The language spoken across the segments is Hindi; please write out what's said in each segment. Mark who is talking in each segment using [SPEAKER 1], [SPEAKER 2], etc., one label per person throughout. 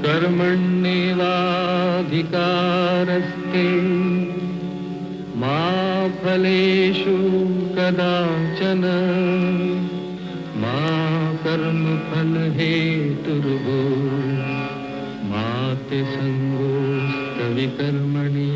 [SPEAKER 1] कर्मण्येवाधिकारस्ते मा फलेषु कदाचन मा कर्मफलहेतुर्भो मा ते संगोऽस्तविकर्मणि।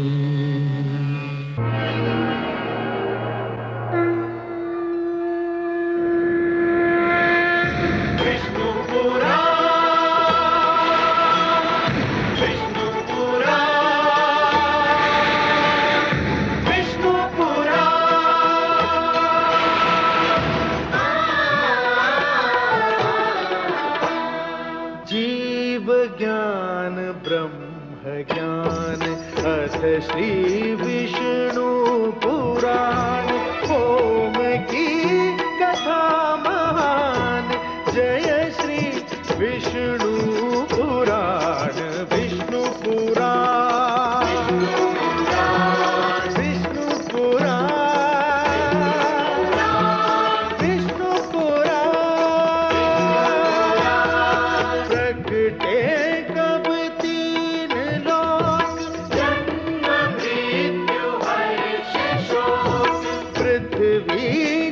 [SPEAKER 2] श्री विष्णु पुराण ओम की कथा महान। जय श्री विष्णु पुराण विष्णु पुराण विष्णु पुराण विष्णु पुराण। प्रगटे कब तीन लोक पृथ्वी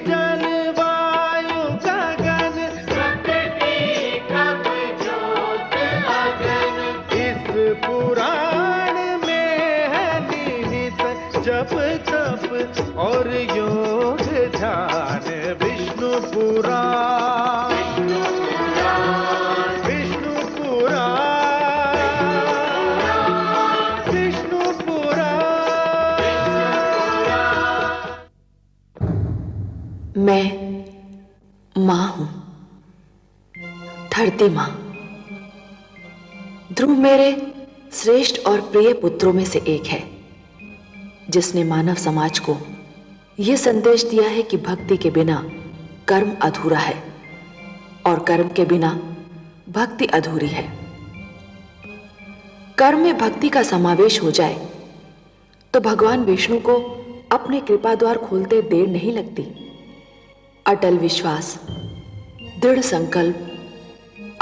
[SPEAKER 2] जल वायु गगन प्रकृति कब ज्योत अगन। इस पुराण में है निहित जप तप और योग ध्यान। विष्णु पुराण विष्णु पुराण विष्णु पुराण।
[SPEAKER 3] मैं मां हूं, धरती मां। ध्रुव मेरे श्रेष्ठ और प्रिय पुत्रों में से एक है, जिसने मानव समाज को यह संदेश दिया है कि भक्ति के बिना कर्म अधूरा है और कर्म के बिना भक्ति अधूरी है। कर्म में भक्ति का समावेश हो जाए तो भगवान विष्णु को अपने कृपा द्वार खोलते देर नहीं लगती। अटल विश्वास, दृढ़ संकल्प,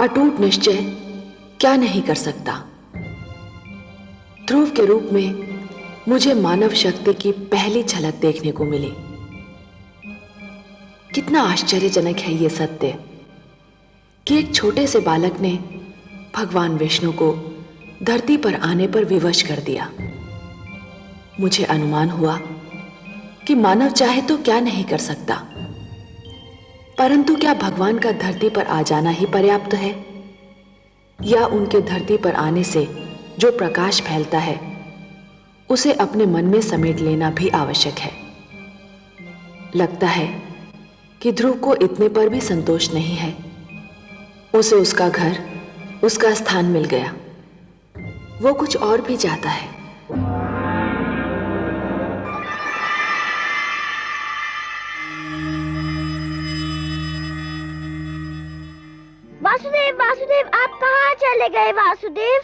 [SPEAKER 3] अटूट निश्चय क्या नहीं कर सकता। ध्रुव के रूप में मुझे मानव शक्ति की पहली झलक देखने को मिली। कितना आश्चर्यजनक है यह सत्य कि एक छोटे से बालक ने भगवान विष्णु को धरती पर आने पर विवश कर दिया। मुझे अनुमान हुआ कि मानव चाहे तो क्या नहीं कर सकता, परंतु क्या भगवान का धरती पर आ जाना ही पर्याप्त है, या उनके धरती पर आने से जो प्रकाश फैलता है उसे अपने मन में समेट लेना भी आवश्यक है। लगता है कि ध्रुव को इतने पर भी संतोष नहीं है। उसे उसका घर, उसका स्थान मिल गया, वो कुछ और भी चाहता है।
[SPEAKER 4] वासुदेव, वासुदेव, आप कहाँ चले गए वासुदेव?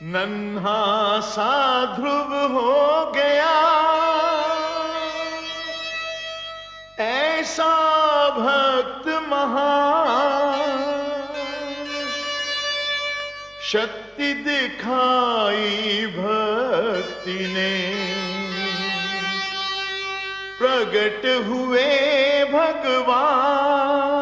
[SPEAKER 2] नन्हा सा ध्रुव हो गया, ऐसा भक्त महान। शक्ति दिखाई भक्ति ने, प्रगट हुए भगवान।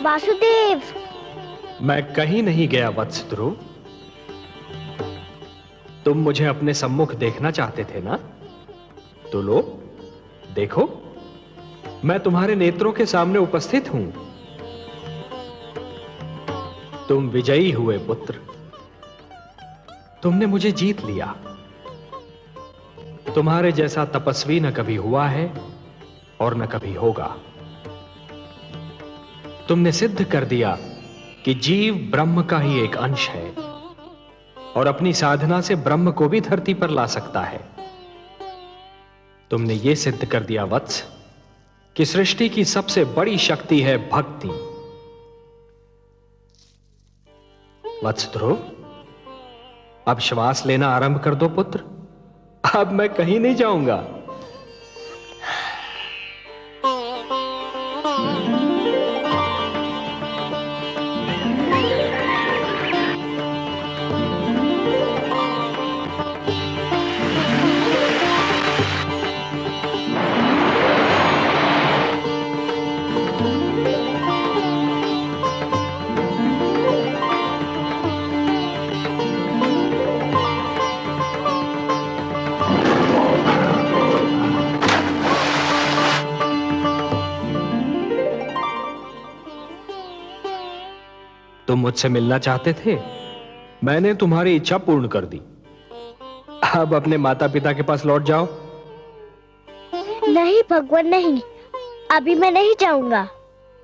[SPEAKER 4] वासुदेव,
[SPEAKER 5] मैं कहीं नहीं गया वत्स ध्रुव। तुम मुझे अपने सम्मुख देखना चाहते थे ना, तो लो देखो, मैं तुम्हारे नेत्रों के सामने उपस्थित हूं। तुम विजयी हुए पुत्र। तुमने मुझे जीत लिया। तुम्हारे जैसा तपस्वी न कभी हुआ है और न कभी होगा। तुमने सिद्ध कर दिया कि जीव ब्रह्म का ही एक अंश है और अपनी साधना से ब्रह्म को भी धरती पर ला सकता है। तुमने यह सिद्ध कर दिया वत्स कि सृष्टि की सबसे बड़ी शक्ति है भक्ति। वत्स ध्रुव, अब श्वास लेना आरंभ कर दो पुत्र। अब मैं कहीं नहीं जाऊंगा। तुम मुझसे मिलना चाहते थे, मैंने तुम्हारी इच्छा पूर्ण कर दी। अब अपने माता पिता के पास लौट जाओ।
[SPEAKER 4] नहीं भगवान नहीं, अभी मैं नहीं जाऊंगा।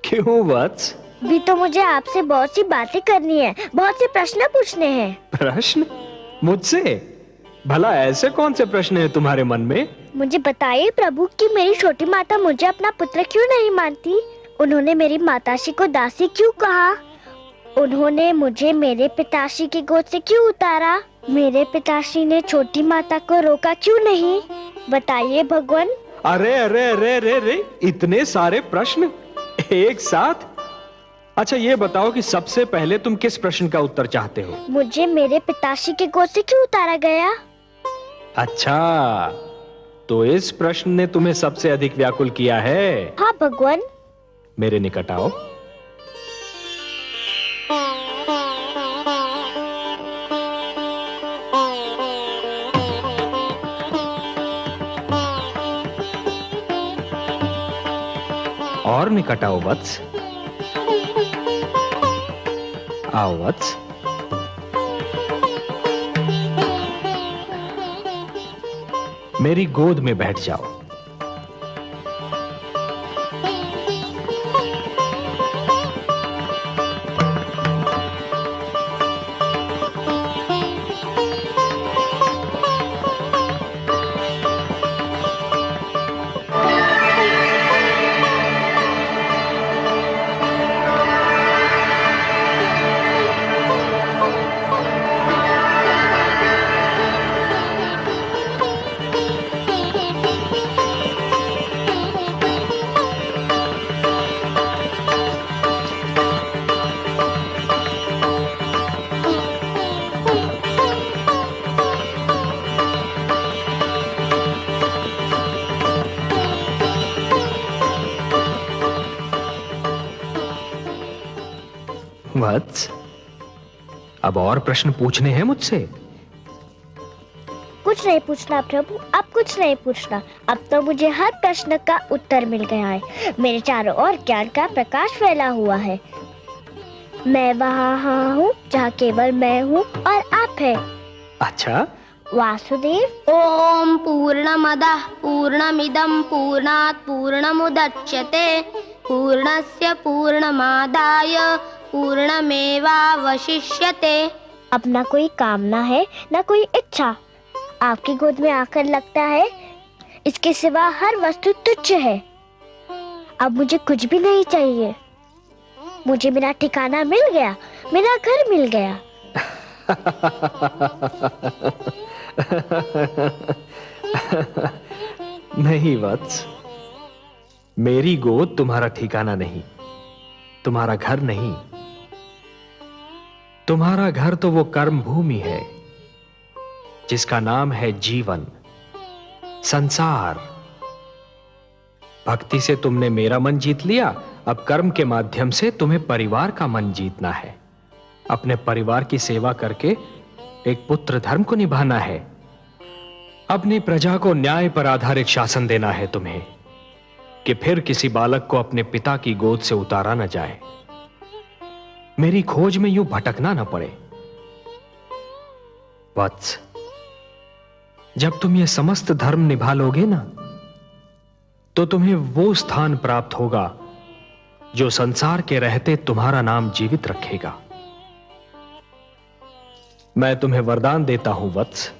[SPEAKER 5] क्यों वत्स?
[SPEAKER 4] भी तो मुझे आपसे बहुत सी बातें करनी है, बहुत से प्रश्न पूछने हैं।
[SPEAKER 5] प्रश्न? मुझसे? भला ऐसे कौन से प्रश्न हैं तुम्हारे मन में?
[SPEAKER 4] मुझे बताइए प्रभु कि मेरी छोटी माता मुझे अपना पुत्र क्यों नहीं मानती? उन्होंने मेरी माताश्री को दासी क्यों कहा? उन्होंने मुझे मेरे पिताश्री की गोद से क्यों उतारा? मेरे पिताश्री ने छोटी माता को रोका क्यों नहीं? बताइए भगवान।
[SPEAKER 5] अरे अरे अरे अरे अरे, इतने सारे प्रश्न एक साथ? अच्छा ये बताओ कि सबसे पहले तुम किस प्रश्न का उत्तर चाहते हो?
[SPEAKER 4] मुझे मेरे पिताश्री की गोद से क्यों उतारा गया?
[SPEAKER 5] अच्छा, तो इस प्रश्न ने तुम्हें सबसे अधिक व्याकुल किया है?
[SPEAKER 4] हाँ भगवान।
[SPEAKER 5] मेरे निकट आओ। और निकट आओ वत्स। आओ वत्स। मेरी गोद में बैठ जाओ। वत्स, अब और प्रश्न पूछने हैं मुझसे?
[SPEAKER 4] कुछ नहीं पूछना प्रभु, अब कुछ नहीं पूछना। अब तो मुझे हर प्रश्न का उत्तर मिल गया है। मेरे चारों ओर ज्ञान का प्रकाश फैला हुआ है। मैं वहाँ हूँ जहाँ केवल मैं हूँ और आप है।
[SPEAKER 5] अच्छा
[SPEAKER 4] वासुदेव।
[SPEAKER 6] ओम पूर्णमदः पूर्णमिदं पूर्णात् पूर्णमुदच्यते पूर्णस्य पूर्णमादाय पूर्णमेवावशिष्यते।
[SPEAKER 4] अब ना कोई कामना है ना कोई इच्छा। आपकी गोद में आकर लगता है इसके सिवा हर वस्तु तुच्छ है। अब मुझे कुछ भी नहीं चाहिए। मुझे मेरा ठिकाना मिल गया, मेरा घर मिल गया।
[SPEAKER 5] नहीं वत्स, मेरी गोद तुम्हारा ठिकाना नहीं, तुम्हारा घर नहीं। तुम्हारा घर तो वो कर्म भूमि है जिसका नाम है जीवन, संसार। भक्ति से तुमने मेरा मन जीत लिया, अब कर्म के माध्यम से तुम्हें परिवार का मन जीतना है। अपने परिवार की सेवा करके एक पुत्र धर्म को निभाना है। अपनी प्रजा को न्याय पर आधारित शासन देना है तुम्हें, कि फिर किसी बालक को अपने पिता की गोद से उतारा न जाए, मेरी खोज में यूं भटकना न पड़े। वत्स, जब तुम ये समस्त धर्म निभा लोगे ना, तो तुम्हें वो स्थान प्राप्त होगा जो संसार के रहते तुम्हारा नाम जीवित रखेगा। मैं तुम्हें वरदान देता हूं वत्स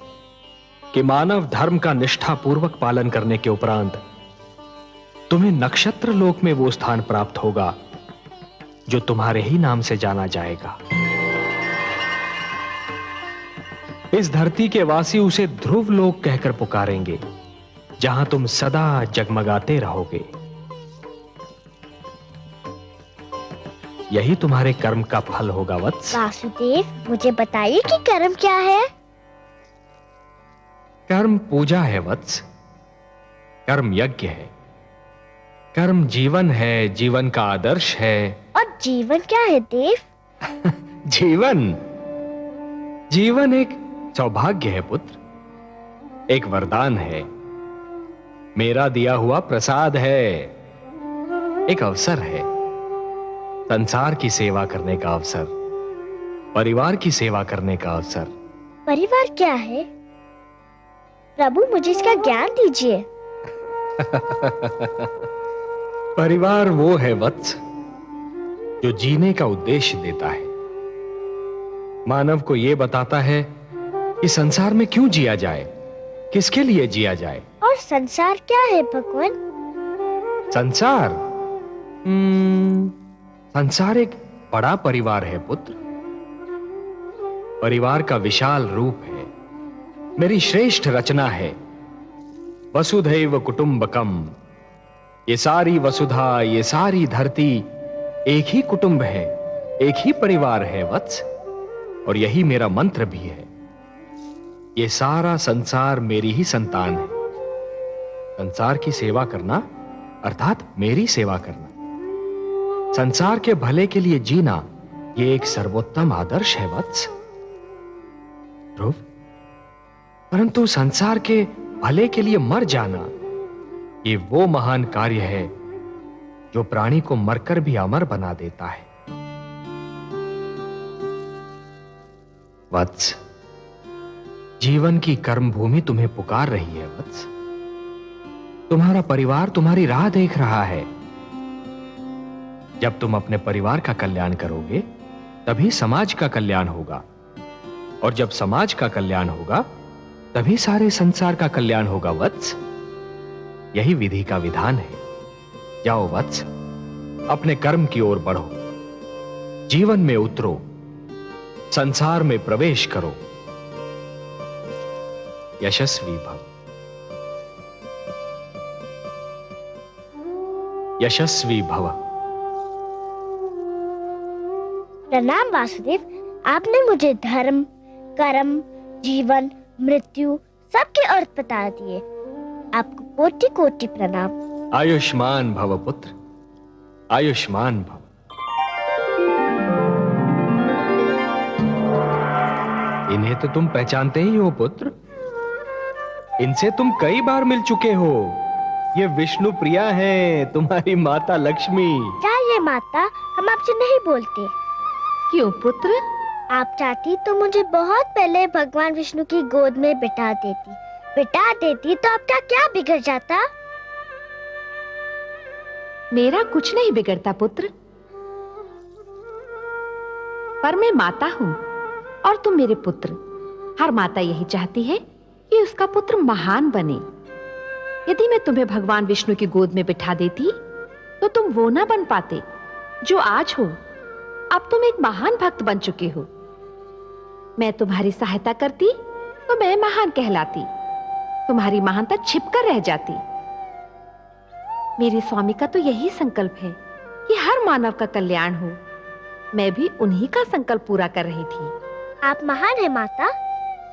[SPEAKER 5] कि मानव धर्म का निष्ठापूर्वक पालन करने के उपरांत तुम्हें नक्षत्र लोक में वो स्थान प्राप्त होगा जो तुम्हारे ही नाम से जाना जाएगा। इस धरती के वासी उसे ध्रुव लोक कहकर पुकारेंगे, जहां तुम सदा जगमगाते रहोगे। यही तुम्हारे कर्म का फल होगा वत्स।
[SPEAKER 4] वासुदेव, मुझे बताइए कि कर्म क्या है?
[SPEAKER 5] कर्म पूजा है वत्स, कर्म यज्ञ है, कर्म जीवन है, जीवन का आदर्श है।
[SPEAKER 4] और जीवन क्या है देव?
[SPEAKER 5] जीवन एक सौभाग्य है पुत्र, एक वरदान है, मेरा दिया हुआ प्रसाद है, एक अवसर है, संसार की सेवा करने का अवसर, परिवार की सेवा करने का अवसर।
[SPEAKER 4] परिवार क्या है? प्रभु, मुझे इसका ज्ञान दीजिए।
[SPEAKER 5] परिवार वो है वत्स जो जीने का उद्देश्य देता है, मानव को यह बताता है कि संसार में क्यों जिया जाए, किसके लिए जिया जाए।
[SPEAKER 4] और संसार क्या है भगवान?
[SPEAKER 5] संसार संसार एक बड़ा परिवार है पुत्र, परिवार का विशाल रूप है, मेरी श्रेष्ठ रचना है। वसुधैव कुटुंबकम, ये सारी वसुधा, ये सारी धरती एक ही कुटुंब है, एक ही परिवार है वत्स, और यही मेरा मंत्र भी है। ये सारा संसार मेरी ही संतान है। संसार की सेवा करना अर्थात मेरी सेवा करना, संसार के भले के लिए जीना, ये एक सर्वोत्तम आदर्श है वत्स। ध्रुव, परंतु संसार के भले के लिए मर जाना, ये वो महान कार्य है जो प्राणी को मरकर भी अमर बना देता है। वत्स, जीवन की कर्म भूमि तुम्हें पुकार रही है वत्स। तुम्हारा परिवार तुम्हारी राह देख रहा है। जब तुम अपने परिवार का कल्याण करोगे, तभी समाज का कल्याण होगा, और जब समाज का कल्याण होगा, तभी सारे संसार का कल्याण होगा वत्स। यही विधि का विधान है। जाओ वत्स, अपने कर्म की ओर बढ़ो, जीवन में उतरो, संसार में प्रवेश करो। यशस्वी भव, यशस्वी भव।
[SPEAKER 4] प्रणाम वासुदेव, आपने मुझे धर्म, कर्म, जीवन, मृत्यु सबके अर्थ बता दिए। आपको कोटि कोटि प्रणाम।
[SPEAKER 5] आयुष्मान भव पुत्र, आयुष्मान भव। इन्हें तो तुम पहचानते ही हो पुत्र, इनसे तुम कई बार मिल चुके हो। ये विष्णु प्रिया हैं, तुम्हारी माता लक्ष्मी।
[SPEAKER 4] क्या ये माता? हम आपसे नहीं बोलते।
[SPEAKER 3] क्यों पुत्र?
[SPEAKER 4] आप चाहती तो मुझे बहुत पहले भगवान विष्णु की गोद में बिठा देती तो आपका क्या बिगड़ जाता?
[SPEAKER 3] मेरा कुछ नहीं बिगड़ता पुत्र, पर मैं माता हूं और तुम मेरे पुत्र। हर माता यही चाहती है कि उसका पुत्र महान बने। यदि मैं तुम्हें भगवान विष्णु की गोद में बिठा देती तो तुम वो ना बन पाते जो आज हो। अब तुम एक महान भक्त बन चुके हो। मैं तुम्हारी सहायता करती तो मैं महान कहलाती, तुम्हारी महानता छिपकर रह जाती। मेरे स्वामी का तो यही संकल्प है कि हर मानव का कल्याण हो। मैं भी उन्हीं का संकल्प पूरा कर रही थी।
[SPEAKER 4] आप महान है माता।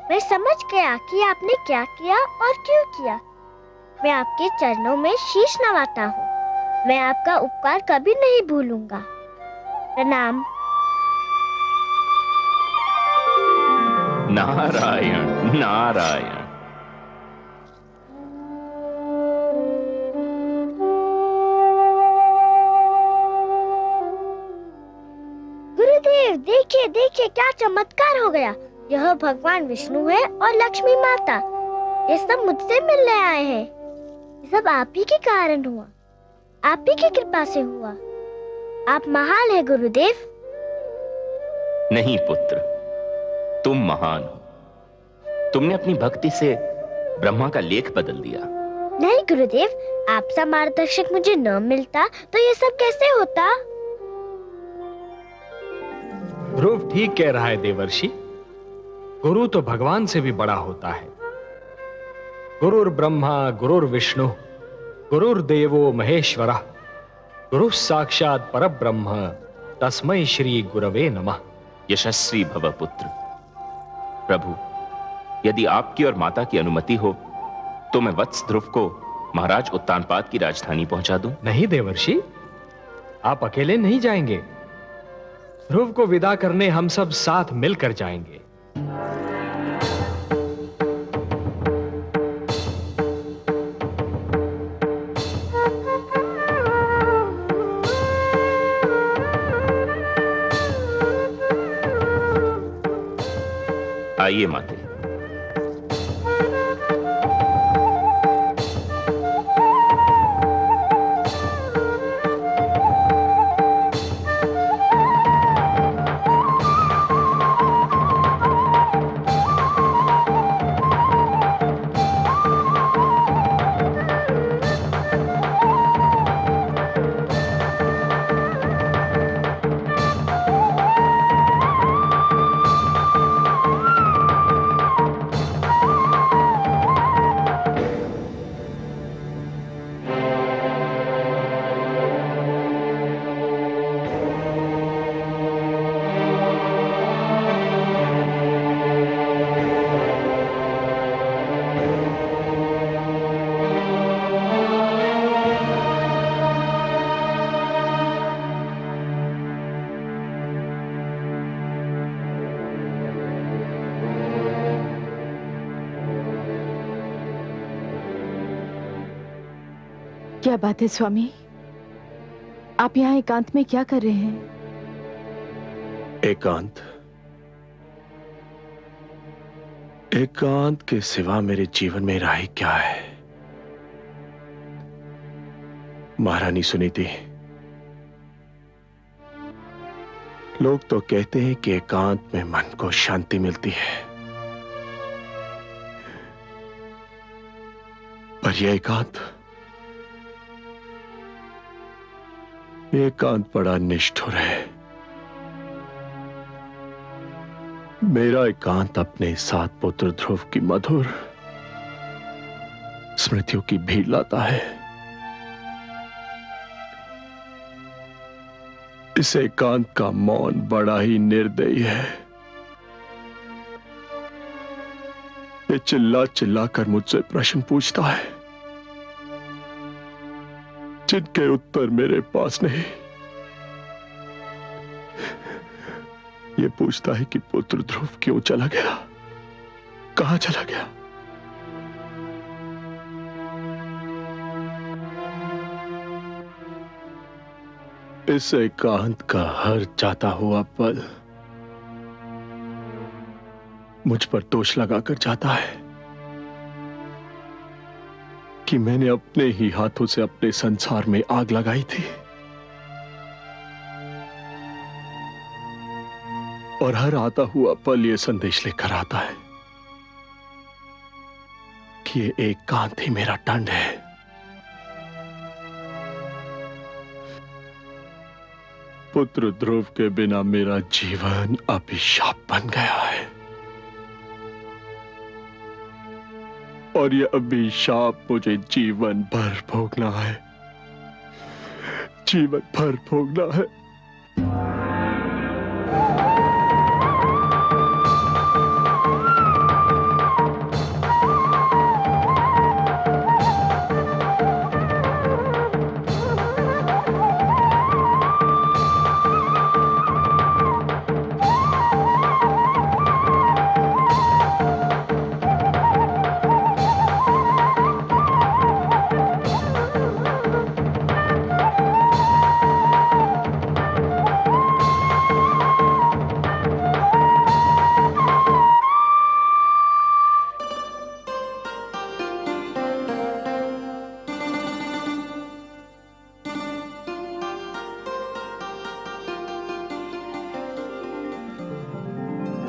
[SPEAKER 4] मैं समझ गया कि आपने क्या किया और क्यों किया। मैं आपके चरणों में शीश नवाता हूँ। मैं आपका उपकार कभी नहीं भूलूंगा। प्रणाम।
[SPEAKER 2] नारायण नारायण।
[SPEAKER 4] गुरुदेव, देखिए देखिए क्या चमत्कार हो गया। यह भगवान विष्णु है और लक्ष्मी माता। ये सब मुझसे मिलने आए हैं। ये सब आप ही के कारण हुआ, आप ही की कृपा से हुआ। आप महान है गुरुदेव।
[SPEAKER 2] नहीं पुत्र, तुम महान हो। तुमने अपनी भक्ति से ब्रह्मा का लेख बदल दिया।
[SPEAKER 4] नहीं गुरुदेव, आपसा मार्गदर्शक मुझे न मिलता तो ये सब कैसे होता?
[SPEAKER 5] ध्रुव ठीक कह रहा है देवर्षि। गुरु तो भगवान से भी बड़ा होता है। गुरुर ब्रह्मा गुरुर विष्णु गुरुर्देवो महेश्वरः गुरु साक्षात परब्रह्म तस्मै श्री गुरवे नमः।
[SPEAKER 2] यशस्वी भव पुत्र। प्रभु, यदि आपकी और माता की अनुमति हो तो मैं वत्स ध्रुव को महाराज उत्तानपाद की राजधानी पहुंचा दूं।
[SPEAKER 5] नहीं देवर्षि, आप अकेले नहीं जाएंगे। ध्रुव को विदा करने हम सब साथ मिलकर जाएंगे।
[SPEAKER 2] आइए माते।
[SPEAKER 7] क्या बात है स्वामी, आप यहाँ एकांत में क्या कर रहे हैं?
[SPEAKER 8] एकांत? एकांत के सिवा मेरे जीवन में राह क्या है? महारानी सुनीति, लोग तो कहते हैं कि एकांत में मन को शांति मिलती है, पर यह एकांत बड़ा निष्ठुर है। मेरा एकांत अपने साथ पुत्र ध्रुव की मधुर स्मृतियों की भीड़ लाता है। इस एकांत का मौन बड़ा ही निर्दयी है। ये चिल्ला चिल्ला कर मुझसे प्रश्न पूछता है जिनके उत्तर मेरे पास नहीं। ये पूछता है कि पुत्र ध्रुव क्यों चला गया, कहां चला गया। इस एकांत का हर जाता हुआ पल मुझ पर दोष लगाकर जाता है कि मैंने अपने ही हाथों से अपने संसार में आग लगाई थी, और हर आता हुआ पल यह संदेश लेकर आता है कि ये एकांत ही मेरा दंड है। पुत्र ध्रुव के बिना मेरा जीवन अभिशाप बन गया है, और यह अभिशाप मुझे जीवन भर भोगना है, जीवन भर भोगना है।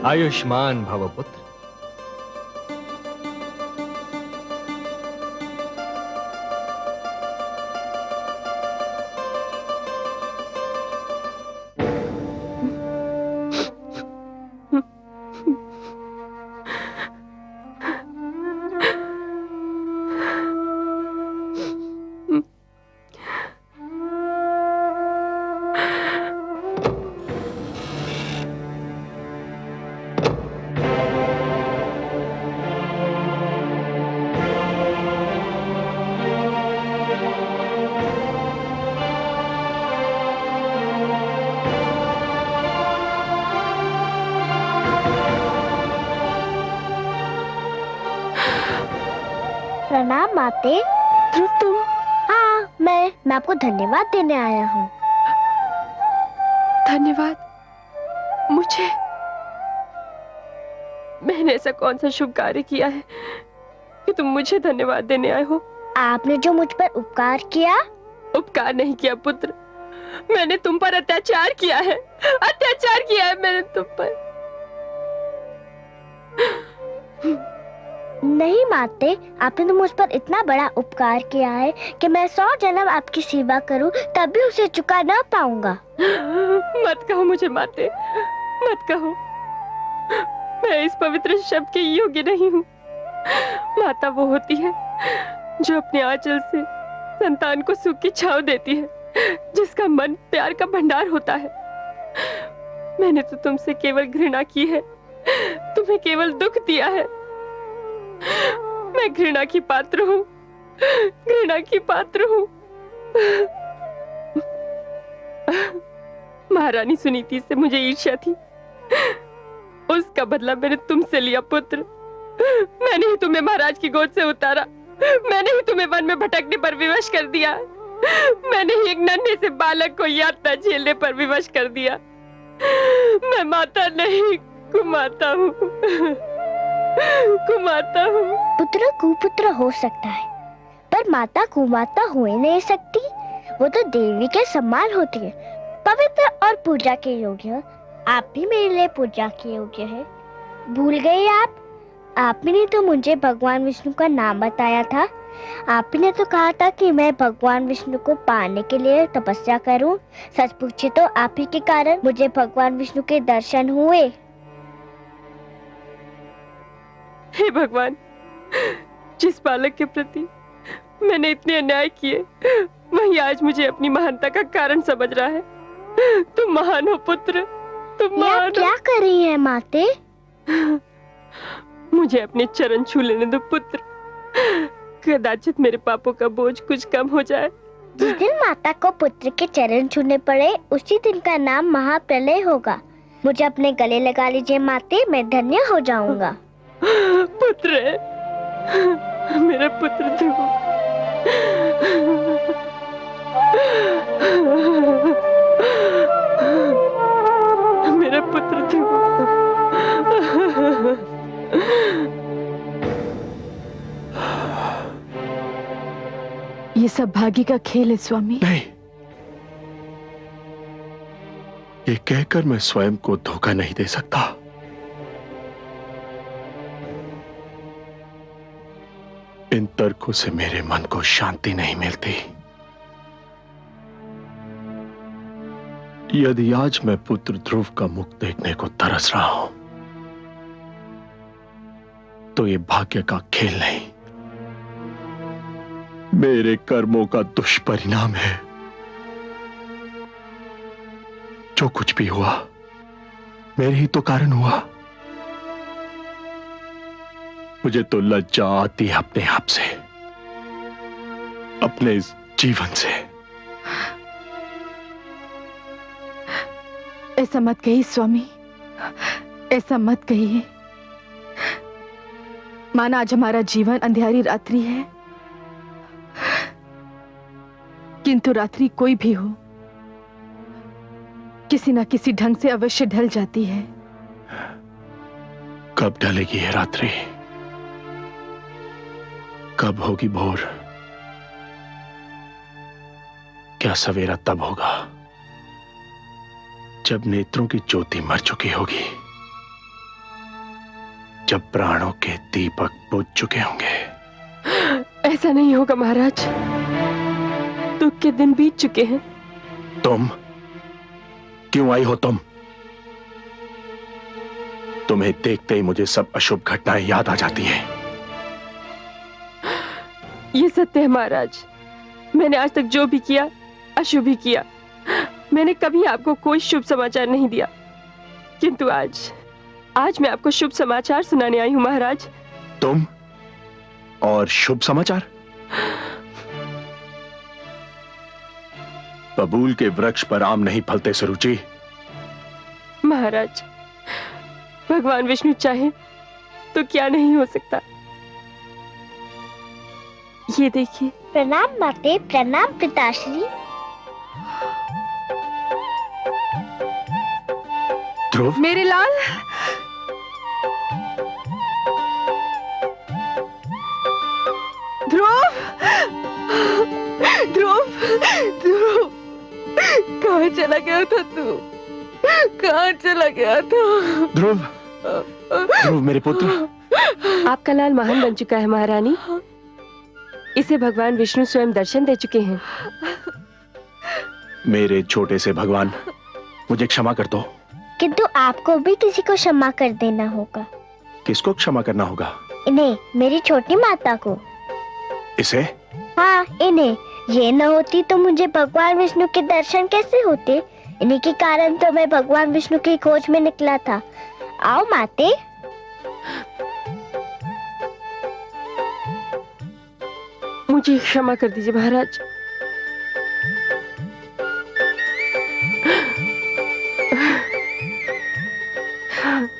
[SPEAKER 5] आयुष्मान भव पुत्र।
[SPEAKER 4] प्रणाम माते।
[SPEAKER 7] ध्रुव तुम?
[SPEAKER 4] हाँ, मैं आपको धन्यवाद देने आया हूँ।
[SPEAKER 7] धन्यवाद? मुझे? मैंने ऐसा कौन सा शुभ कार्य किया है कि तुम मुझे धन्यवाद देने आए हो?
[SPEAKER 4] आपने जो मुझ पर उपकार किया।
[SPEAKER 7] उपकार नहीं किया पुत्र, मैंने तुम पर अत्याचार किया है। अत्याचार किया है मैंने तुम पर।
[SPEAKER 4] नहीं माते, आपने तो मुझ पर इतना बड़ा उपकार किया है कि मैं 100 जन्म आपकी सेवा करूं तब भी उसे चुका ना पाऊंगा।
[SPEAKER 7] मत कहो मुझे माते, मत कहो। मैं इस पवित्र शब्द के योग्य नहीं हूँ। माता वो होती है जो अपने आंचल से संतान को सुख की छांव देती है, जिसका मन प्यार का भंडार होता है। मैंने तो तुमसे केवल घृणा की है, तुम्हें केवल दुख दिया है। मैं घृणा की पात्र हूँ, घृणा की पात्र हूँ। महारानी सुनीति से मुझे ईर्ष्या थी, उसका बदला मैंने तुमसे लिया पुत्र। मैंने ही तुम्हें महाराज की गोद से उतारा, मैंने ही तुम्हें वन में भटकने पर विवश कर दिया, मैंने ही एक नन्हे से बालक को यातना झेलने पर विवश कर दिया। मैं माता नहीं, कुमाता हूँ, कुमाता हूँ।
[SPEAKER 4] पुत्र कुपुत्र हो सकता है, पर माता कुमाता हो ही नहीं सकती। वो तो देवी के समान होती है, पवित्र और पूजा के योग्य। आप भी मेरे लिए पूजा के योग्य है। भूल गए आप? आपने तो मुझे भगवान विष्णु का नाम बताया था। आपने तो कहा था कि मैं भगवान विष्णु को पाने के लिए तपस्या करूं। सच पूछे तो आप ही के कारण मुझे भगवान विष्णु के दर्शन हुए।
[SPEAKER 7] हे भगवान, जिस बालक के प्रति मैंने इतने अन्याय किए, वही आज मुझे अपनी महानता का कारण समझ रहा है। तुम महान हो पुत्र, तुम महान हो।
[SPEAKER 4] क्या कर रही है माते?
[SPEAKER 7] मुझे अपने चरण छू लेने दो पुत्र, कदाचित मेरे पापों का बोझ कुछ कम हो जाए।
[SPEAKER 4] जिस दिन माता को पुत्र के चरण छूने पड़े, उसी दिन का नाम महाप्रलय होगा। मुझे अपने गले लगा लीजिए माते, मैं धन्य हो जाऊंगा।
[SPEAKER 7] पुत्र, मेरा पुत्र ध्रुव, मेरा पुत्र ध्रुव। ये सब भाग्य का खेल है स्वामी।
[SPEAKER 8] नहीं, ये कहकर मैं स्वयं को धोखा नहीं दे सकता। इन तर्कों से मेरे मन को शांति नहीं मिलती। यदि आज मैं पुत्र ध्रुव का मुख देखने को तरस रहा हूं, तो ये भाग्य का खेल नहीं, मेरे कर्मों का दुष्परिणाम है। जो कुछ भी हुआ मेरे ही तो कारण हुआ। मुझे तो लज्जा आती है अपने आप से, अपने इस जीवन से।
[SPEAKER 7] ऐसा मत कहिए स्वामी, ऐसा मत कहिए। माना आज हमारा जीवन अंधेरी रात्रि है, किंतु रात्रि कोई भी हो, किसी न किसी ढंग से अवश्य ढल जाती है।
[SPEAKER 8] कब ढलेगी ये रात्रि? कब होगी भोर? क्या सवेरा तब होगा जब नेत्रों की ज्योति मर चुकी होगी, जब प्राणों के दीपक बुझ चुके होंगे।
[SPEAKER 7] ऐसा नहीं होगा महाराज, दुख के दिन बीत चुके हैं।
[SPEAKER 8] तुम क्यों आई हो? तुम्हें देखते ही मुझे सब अशुभ घटनाएं याद आ जाती हैं।
[SPEAKER 7] ये सत्य है महाराज, मैंने आज तक जो भी किया अशुभ ही किया। मैंने कभी आपको कोई शुभ समाचार नहीं दिया, किंतु आज मैं आपको शुभ समाचार सुनाने आई हूं महाराज।
[SPEAKER 8] तुम और शुभ समाचार? बबूल के वृक्ष पर आम नहीं फलते सुरुचि।
[SPEAKER 7] महाराज, भगवान विष्णु चाहे तो क्या नहीं हो सकता। ये देखिए।
[SPEAKER 4] प्रणाम माते, प्रणाम पिताश्री।
[SPEAKER 8] ध्रुव,
[SPEAKER 7] मेरे लाल। ध्रुव, ध्रुव, ध्रुव, कहाँ चला गया था तू? कहाँ चला गया था?
[SPEAKER 8] ध्रुव, ध्रुव मेरे पुत्र।
[SPEAKER 7] आपका लाल महान बन चुका है महारानी। इसे भगवान विष्णु स्वयं दर्शन दे चुके हैं।
[SPEAKER 8] मेरे छोटे से भगवान, मुझे क्षमा कर दो।
[SPEAKER 4] किंतु आपको भी किसी को क्षमा कर देना होगा।
[SPEAKER 8] किसको क्षमा करना होगा?
[SPEAKER 4] इन्हें, मेरी छोटी माता को।
[SPEAKER 8] इसे?
[SPEAKER 4] हाँ, इन्हें। ये न होती तो मुझे भगवान विष्णु के दर्शन कैसे होते? इन्हीं के कारण तो मैं भगवान विष्णु की खोज में निकला था। आओ माते।
[SPEAKER 7] मुझे क्षमा कर दीजिए महाराज।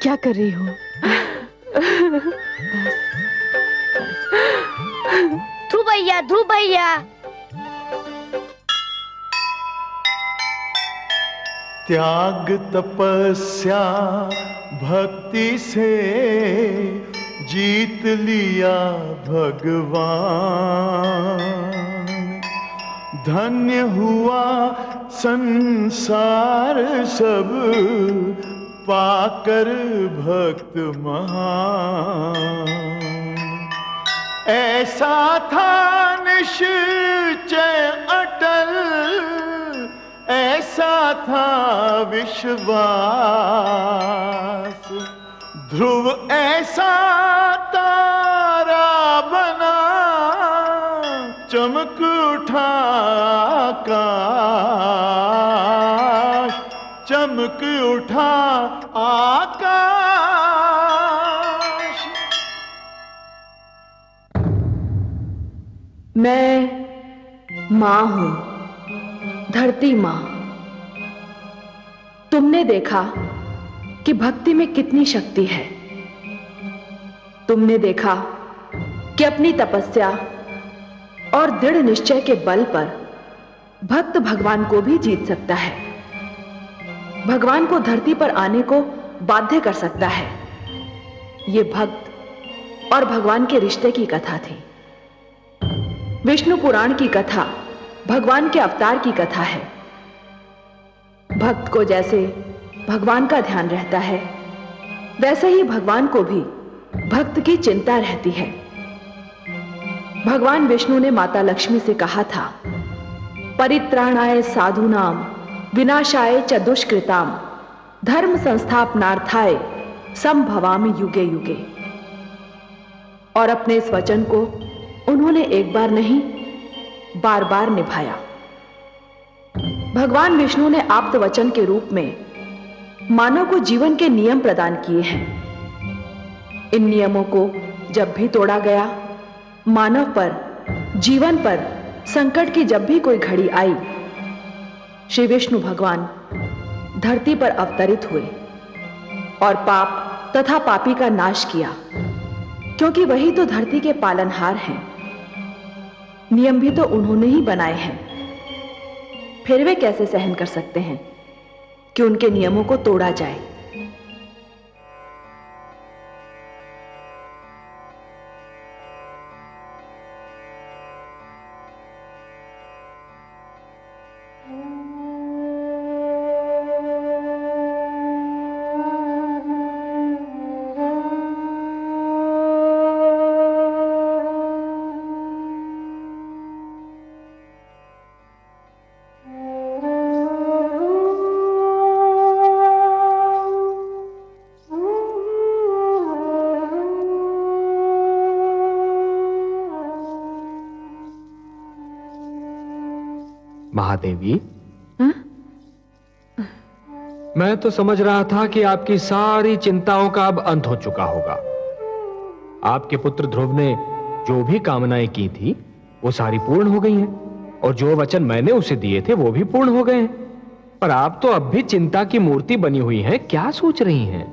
[SPEAKER 7] क्या कर रही हो?
[SPEAKER 4] ध्रुव भैया, ध्रुव भैया।
[SPEAKER 9] त्याग तपस्या भक्ति से जीत लिया भगवान। धन्य हुआ संसार सब पाकर भक्त महान। ऐसा था निश्चय अटल, ऐसा था विश्वास। ध्रुव ऐसा तारा बना, चमक उठा आकाश, चमक उठा आकाश।
[SPEAKER 3] मैं मां हूं, धरती मां। तुमने देखा कि भक्ति में कितनी शक्ति है। तुमने देखा कि अपनी तपस्या और दृढ़ निश्चय के बल पर भक्त भगवान को भी जीत सकता है, भगवान को धरती पर आने को बाध्य कर सकता है। यह भक्त और भगवान के रिश्ते की कथा थी। विष्णु पुराण की कथा भगवान के अवतार की कथा है। भक्त को जैसे भगवान का ध्यान रहता है, वैसे ही भगवान को भी भक्त की चिंता रहती है। भगवान विष्णु ने माता लक्ष्मी से कहा था, परित्राणाय साधूनाम विनाशाय च दुष्कृताम धर्म संस्थापनार्थाय संभवामि युगे युगे। और अपने इस वचन को उन्होंने एक बार नहीं, बार बार निभाया। भगवान विष्णु ने आप्त वचन के रूप में मानव को जीवन के नियम प्रदान किए हैं। इन नियमों को जब भी तोड़ा गया, मानव पर, जीवन पर संकट की जब भी कोई घड़ी आई, श्री विष्णु भगवान धरती पर अवतरित हुए और पाप तथा पापी का नाश किया, क्योंकि वही तो धरती के पालनहार हैं। नियम भी तो उन्होंने ही बनाए हैं, फिर वे कैसे सहन कर सकते हैं कि उनके नियमों को तोड़ा जाए।
[SPEAKER 5] महादेवी, मैं तो समझ रहा था कि आपकी सारी चिंताओं का अब अंत हो चुका होगा। आपके पुत्र ध्रुव ने जो भी कामनाएं की थी वो सारी पूर्ण हो गई हैं, और जो वचन मैंने उसे दिए थे वो भी पूर्ण हो गए हैं। पर आप तो अब भी चिंता की मूर्ति बनी हुई हैं। क्या सोच रही हैं?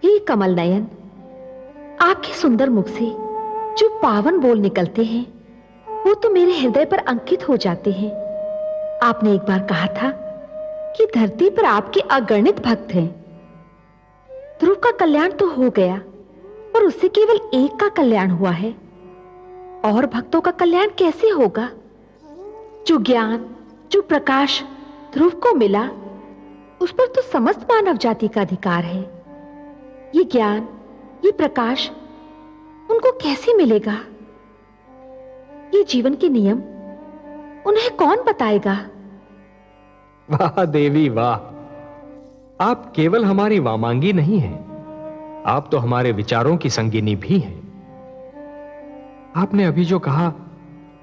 [SPEAKER 10] हे कमल नयन, आपके सुंदर मुख से जो पावन बोल निकलते हैं वो तो मेरे हृदय पर अंकित हो जाते हैं। आपने एक बार कहा था कि धरती पर आपके अगणित भक्त हैं। ध्रुव का कल्याण तो हो गया, पर उससे केवल एक का कल्याण हुआ है, और भक्तों का कल्याण कैसे होगा? जो ज्ञान, जो प्रकाश ध्रुव को मिला, उस पर तो समस्त मानव जाति का अधिकार है। ये ज्ञान, ये प्रकाश उनको कैसे मिलेगा? ये जीवन के नियम उन्हें कौन बताएगा?
[SPEAKER 5] वाह देवी वाह, आप केवल हमारी वामांगी नहीं हैं, आप तो हमारे विचारों की संगिनी भी हैं। आपने अभी जो कहा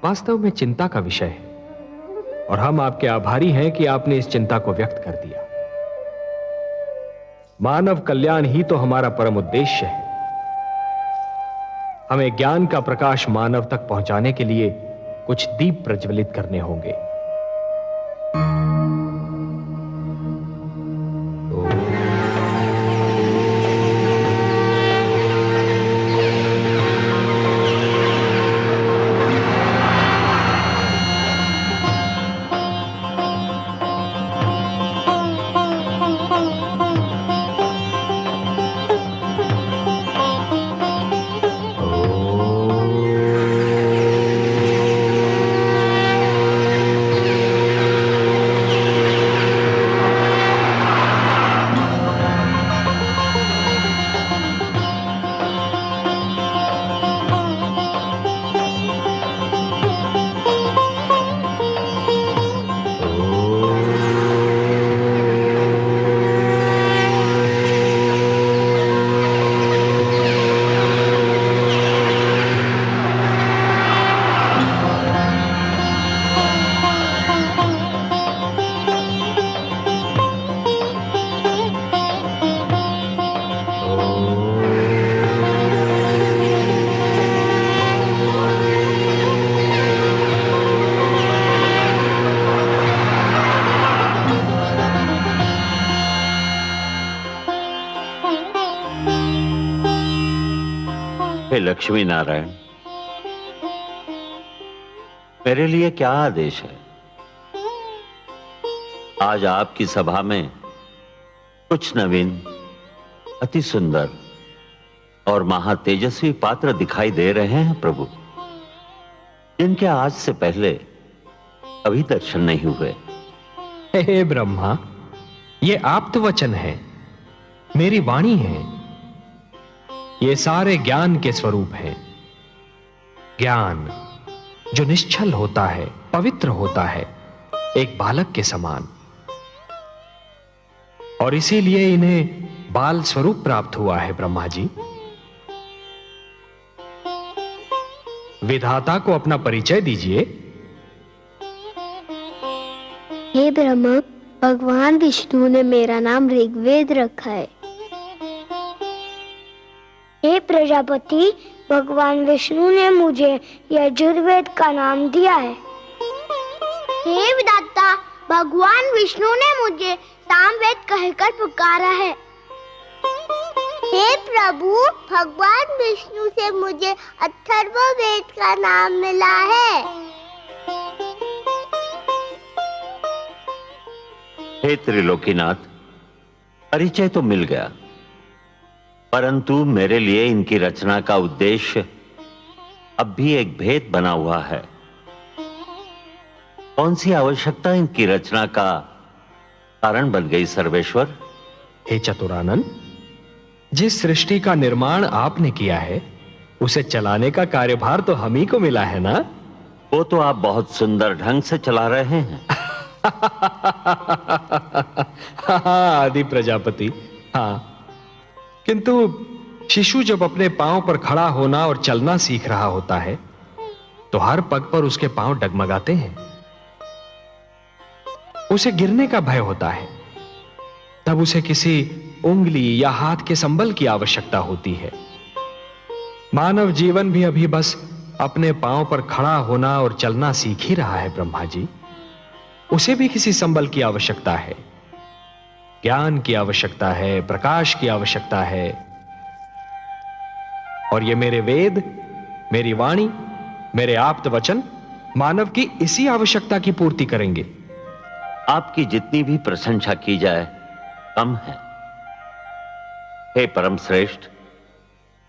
[SPEAKER 5] वास्तव में चिंता का विषय है, और हम आपके आभारी हैं कि आपने इस चिंता को व्यक्त कर दिया। मानव कल्याण ही तो हमारा परम उद्देश्य है। हमें ज्ञान का प्रकाश मानव तक पहुंचाने के लिए कुछ दीप प्रज्वलित करने होंगे।
[SPEAKER 11] लक्ष्मी नारायण, मेरे लिए क्या आदेश है? आज आपकी सभा में कुछ नवीन, अति सुंदर और महातेजस्वी पात्र दिखाई दे रहे हैं प्रभु, जिनके आज से पहले अभी दर्शन नहीं हुए।
[SPEAKER 5] हे ब्रह्मा, ये आप्त वचन है, मेरी वाणी है। ये सारे ज्ञान के स्वरूप हैं। ज्ञान जो निश्चल होता है, पवित्र होता है, एक बालक के समान, और इसीलिए इन्हें बाल स्वरूप प्राप्त हुआ है। ब्रह्मा जी, विधाता को अपना परिचय दीजिए।
[SPEAKER 4] हे ब्रह्मा, भगवान विष्णु ने मेरा नाम ऋग्वेद रखा है। हे प्रजापति, भगवान विष्णु ने मुझे यजुर्वेद का नाम दिया है।
[SPEAKER 6] हे विधाता, भगवान विष्णु ने मुझे सामवेद कहकर पुकारा है। हे प्रभु, भगवान विष्णु से मुझे अथर्ववेद का नाम मिला है।
[SPEAKER 11] हे त्रिलोकीनाथ, परिचय तो मिल गया, परंतु मेरे लिए इनकी रचना का उद्देश्य अब भी एक भेद बना हुआ है। कौन सी आवश्यकता इनकी रचना का कारण बन गई सर्वेश्वर?
[SPEAKER 5] हे चतुरानन, जिस सृष्टि का निर्माण आपने किया है उसे चलाने का कार्यभार तो हम ही को मिला है ना?
[SPEAKER 11] वो तो आप बहुत सुंदर ढंग से चला रहे हैं।
[SPEAKER 5] आदि प्रजापति, हाँ, किंतु शिशु जब अपने पांव पर खड़ा होना और चलना सीख रहा होता है तो हर पग पर उसके पांव डगमगाते हैं। उसे गिरने का भय होता है, तब उसे किसी उंगली या हाथ के संबल की आवश्यकता होती है। मानव जीवन भी अभी बस अपने पांव पर खड़ा होना और चलना सीख ही रहा है ब्रह्मा जी। उसे भी किसी संबल की आवश्यकता है, ज्ञान की आवश्यकता है, प्रकाश की आवश्यकता है। और ये मेरे वेद, मेरी वाणी, मेरे आप्त वचन मानव की इसी आवश्यकता की पूर्ति करेंगे।
[SPEAKER 11] आपकी जितनी भी प्रशंसा की जाए कम है। हे परम श्रेष्ठ,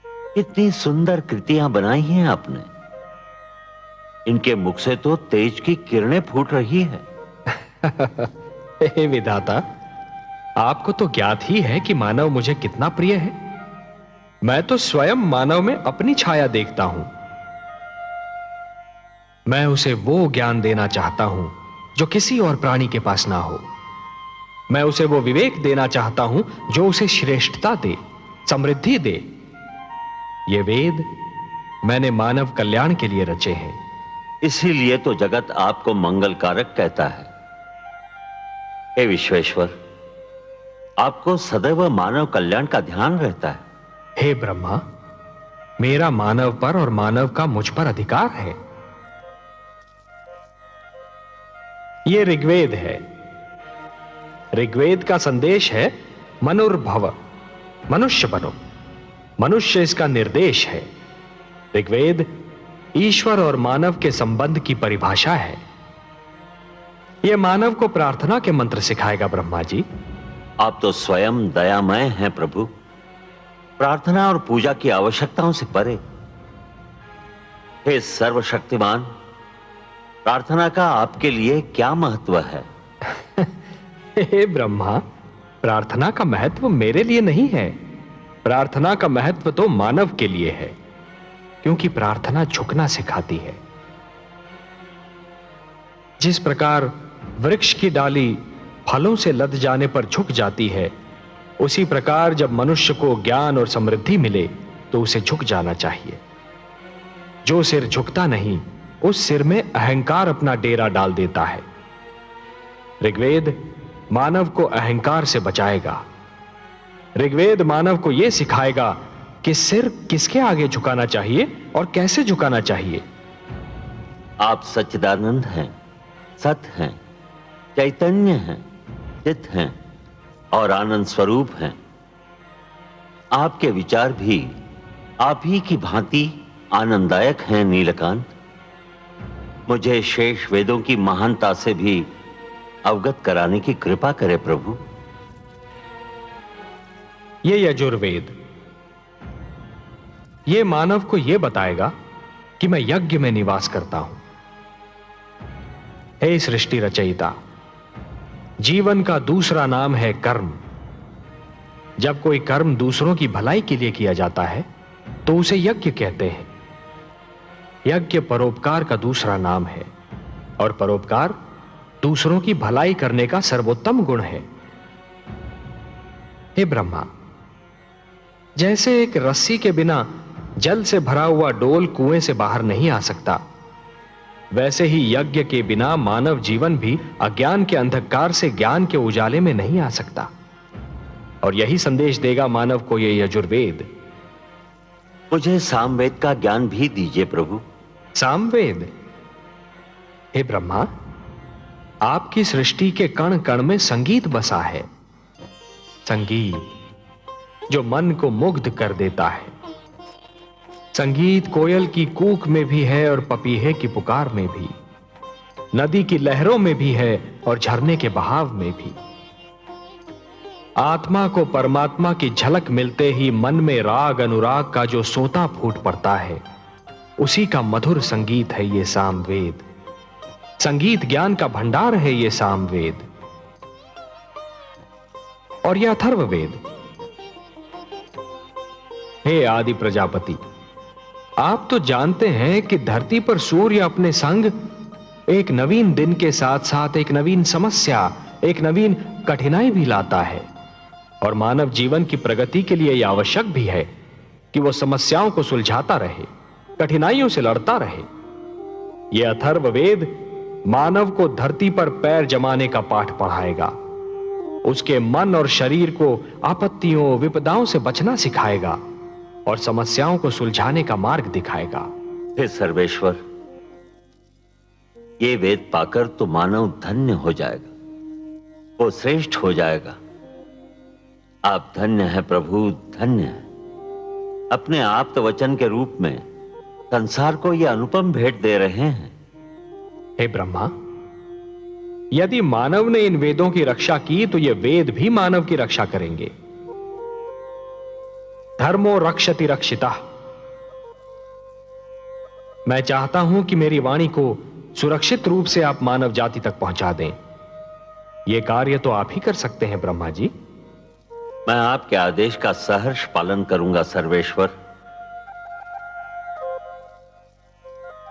[SPEAKER 11] कितनी सुंदर कृतियां बनाई हैं आपने। इनके मुख से तो तेज की किरणें फूट रही है।
[SPEAKER 5] हे विधाता, आपको तो ज्ञात ही है कि मानव मुझे कितना प्रिय है। मैं तो स्वयं मानव में अपनी छाया देखता हूं। मैं उसे वो ज्ञान देना चाहता हूं जो किसी और प्राणी के पास ना हो। मैं उसे वो विवेक देना चाहता हूं जो उसे श्रेष्ठता दे, समृद्धि दे। ये वेद मैंने मानव कल्याण के लिए रचे हैं।
[SPEAKER 11] इसीलिए तो जगत आपको मंगलकारक कहता है। हे विश्वेश्वर, आपको सदैव मानव कल्याण का ध्यान रहता है।
[SPEAKER 5] हे ब्रह्मा, मेरा मानव पर और मानव का मुझ पर अधिकार है। ये ऋग्वेद है। ऋग्वेद का संदेश है मनुर्भव, मनुष्य बनो। मनुष्य इसका निर्देश है। ऋग्वेद ईश्वर और मानव के संबंध की परिभाषा है। यह मानव को प्रार्थना के मंत्र सिखाएगा ब्रह्मा जी।
[SPEAKER 11] आप तो स्वयं दयामय हैं प्रभु, प्रार्थना और पूजा की आवश्यकताओं से परे। हे सर्वशक्तिमान, प्रार्थना का आपके लिए क्या महत्व है?
[SPEAKER 5] हे ब्रह्मा, प्रार्थना का महत्व मेरे लिए नहीं है। प्रार्थना का महत्व तो मानव के लिए है, क्योंकि प्रार्थना झुकना सिखाती है। जिस प्रकार वृक्ष की डाली फलों से लद जाने पर झुक जाती है, उसी प्रकार जब मनुष्य को ज्ञान और समृद्धि मिले तो उसे झुक जाना चाहिए। जो सिर झुकता नहीं, उस सिर में अहंकार अपना डेरा डाल देता है। ऋग्वेद मानव को अहंकार से बचाएगा। ऋग्वेद मानव को यह सिखाएगा कि सिर किसके आगे झुकाना चाहिए और कैसे झुकाना चाहिए।
[SPEAKER 11] आप सच्चिदानंद हैं, सत हैं, चैतन्य हैं, चित हैं और आनंद स्वरूप हैं। आपके विचार भी आप ही की भांति आनंददायक हैं नीलकांत। मुझे शेष वेदों की महानता से भी अवगत कराने की कृपा करे प्रभु।
[SPEAKER 5] ये यजुर्वेद, ये मानव को यह बताएगा कि मैं यज्ञ में निवास करता हूं। हे सृष्टि रचयिता, जीवन का दूसरा नाम है कर्म। जब कोई कर्म दूसरों की भलाई के लिए किया जाता है तो उसे यज्ञ कहते हैं। यज्ञ परोपकार का दूसरा नाम है और परोपकार दूसरों की भलाई करने का सर्वोत्तम गुण है। हे ब्रह्मा, जैसे एक रस्सी के बिना जल से भरा हुआ डोल कुएं से बाहर नहीं आ सकता, वैसे ही यज्ञ के बिना मानव जीवन भी अज्ञान के अंधकार से ज्ञान के उजाले में नहीं आ सकता। और यही संदेश देगा मानव को यह यजुर्वेद।
[SPEAKER 11] मुझे सामवेद का ज्ञान भी दीजिए प्रभु।
[SPEAKER 5] सामवेद? हे ब्रह्मा, आपकी सृष्टि के कण कण में संगीत बसा है। संगीत जो मन को मुग्ध कर देता है। संगीत कोयल की कूक में भी है और पपीहे की पुकार में भी, नदी की लहरों में भी है और झरने के बहाव में भी। आत्मा को परमात्मा की झलक मिलते ही मन में राग अनुराग का जो सोता फूट पड़ता है, उसी का मधुर संगीत है ये सामवेद। संगीत ज्ञान का भंडार है ये सामवेद। और यह अथर्ववेद। हे आदि प्रजापति, आप तो जानते हैं कि धरती पर सूर्य अपने संग एक नवीन दिन के साथ साथ एक नवीन समस्या, एक नवीन कठिनाई भी लाता है। और मानव जीवन की प्रगति के लिए यह आवश्यक भी है कि वह समस्याओं को सुलझाता रहे, कठिनाइयों से लड़ता रहे। यह अथर्ववेद मानव को धरती पर पैर जमाने का पाठ पढ़ाएगा, उसके मन और शरीर को आपत्तियों विपदाओं से बचना सिखाएगा और समस्याओं को सुलझाने का मार्ग दिखाएगा।
[SPEAKER 11] हे सर्वेश्वर, ये वेद पाकर तो मानव धन्य हो जाएगा, वो श्रेष्ठ हो जाएगा। आप धन्य हैं प्रभु, धन्य हैं। अपने आप्त वचन के रूप में संसार को यह अनुपम भेंट दे रहे हैं।
[SPEAKER 5] हे ब्रह्मा, यदि मानव ने इन वेदों की रक्षा की तो ये वेद भी मानव की रक्षा करेंगे। धर्मो रक्षति रक्षिता। मैं चाहता हूं कि मेरी वाणी को सुरक्षित रूप से आप मानव जाति तक पहुंचा दें। यह कार्य तो आप ही कर सकते हैं ब्रह्मा जी।
[SPEAKER 11] मैं आपके आदेश का सहर्ष पालन करूंगा सर्वेश्वर।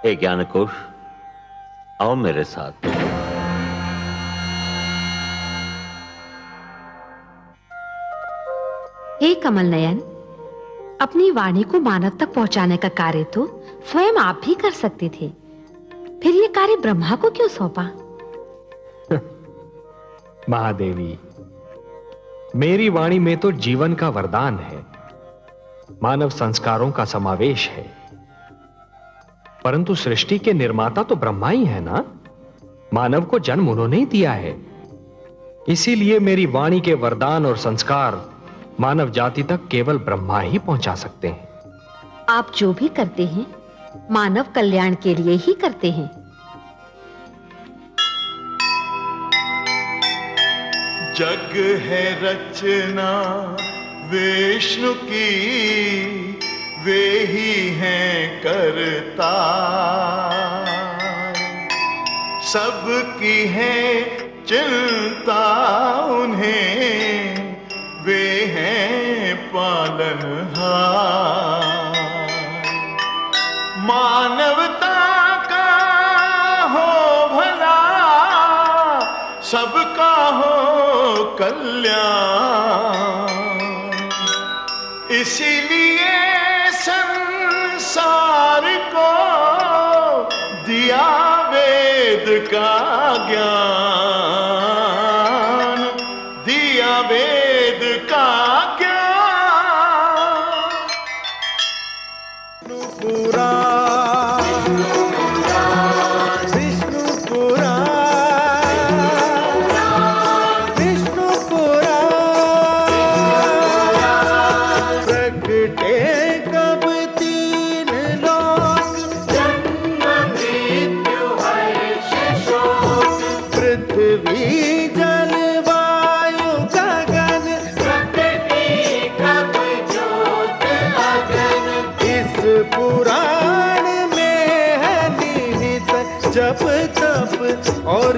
[SPEAKER 11] हे ज्ञानकोश, आओ मेरे साथ।
[SPEAKER 10] हे कमल नयन, अपनी वाणी को मानव तक पहुंचाने का कार्य तो स्वयं आप भी कर सकते थे, फिर यह कार्य ब्रह्मा को क्यों सौंपा?
[SPEAKER 5] महादेवी, मेरी वाणी में तो जीवन का वरदान है, मानव संस्कारों का समावेश है, परंतु सृष्टि के निर्माता तो ब्रह्मा ही है ना। मानव को जन्म उन्होंने ही दिया है, इसीलिए मेरी वाणी के वरदान और संस्कार मानव जाति तक केवल ब्रह्मा ही पहुंचा सकते हैं।
[SPEAKER 10] आप जो भी करते हैं मानव कल्याण के लिए ही करते हैं।
[SPEAKER 9] जग है रचना विष्णु की, वे ही हैं करता। सबकी है चिंता उन्हें, वे हैं पालनहार। मानवता का हो भला, सबका हो कल्याण, इसीलिए संसार को दिया वेद का ज्ञान, दिया वेद का ज्ञान। और